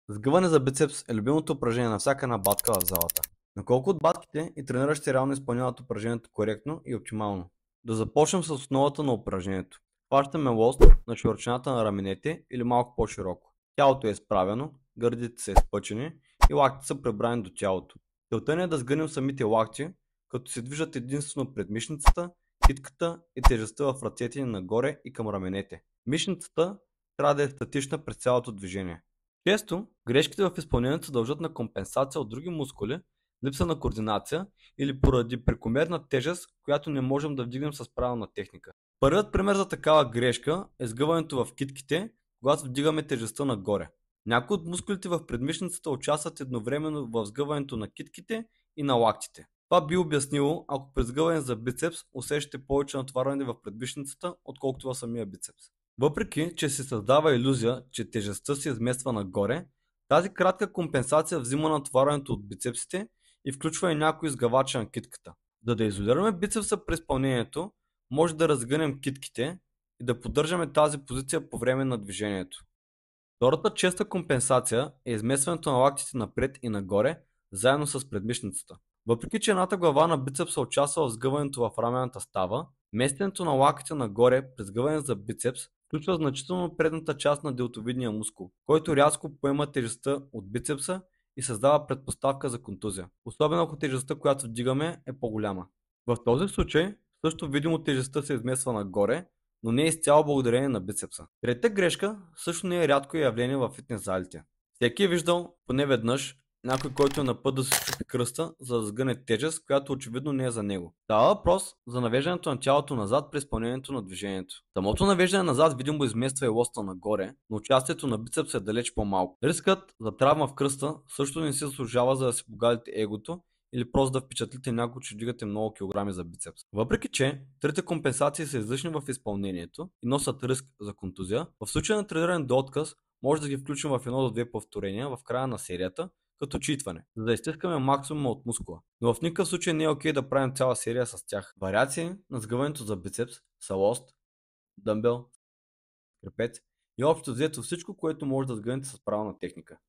Сгъване за бицепс е любимото упражнение на всяка една батка в залата. Но колко от батките и трениращите реално изпълняват упражнението коректно и оптимално? Да започнем с основата на упражнението. Хващаме лост на широчината на раменете или малко по-широко. Тялото е изправено, гърдите са изпъчени и лактите са прибрани до тялото. Целта ни е да сгънем самите лакти, като се движат единствено пред мишницата, китката и тежестта в ръцете ни нагоре и към раменете. Мишницата трябва да е статична през цялото движение. Често грешките в изпълнението се дължат на компенсация от други мускули, липса на координация или поради прекомерна тежест, която не можем да вдигнем с правилна техника. Първият пример за такава грешка е сгъването в китките, когато вдигаме тежестта нагоре. Някои от мускулите в предмишницата участват едновременно в сгъването на китките и на лактите. Това би обяснило, ако при сгъване за бицепс усещате повече натоварване в предмишницата, отколкото в самия бицепс. Въпреки че се създава илюзия, че тежестта се измества нагоре, тази кратка компенсация взима натоварването от бицепсите и включва и някои изгъвачи на китката. За да изолираме бицепса при изпълнението, може да разгънем китките и да поддържаме тази позиция по време на движението. Втората честа компенсация е изместването на лактите напред и нагоре, заедно с предмишницата. Въпреки че едната глава на бицепса участва в сгъването в рамената става, местенето на лактите нагоре при сгъване за бицепс включва значително предната част на делтовидния мускул, който рязко поема тежестта от бицепса и създава предпоставка за контузия, особено ако тежестта, която вдигаме, е по-голяма. В този случай също видимо тежестта се измества нагоре, но не е изцяло благодарение на бицепса. Третата грешка също не е рядко явление в фитнес залите. Всеки е виждал поне веднъж някой, който е на път да се чупи кръста, за да сгъне тежест, която очевидно не е за него. Става въпрос за навеждането на тялото назад при изпълнението на движението. Самото навеждане назад видимо измества и лоста нагоре, но участието на бицепс е далеч по-малко. Рискът за травма в кръста също не се заслужава, за да си погадите егото или просто да впечатлите някой, че вдигате много килограми за бицепс. Въпреки че трите компенсации са излишни в изпълнението и носят риск за контузия, в случай на трениране до отказ може да ги включим в 1 до 2 повторения в края на серията, като читване, за да изтискаме максимума от мускула. Но в никакъв случай не е окей да правим цяла серия с тях. Вариации на сгъването за бицепс са лост, дъмбел, крепец и общо взето всичко, което може да сгънете с правилна техника.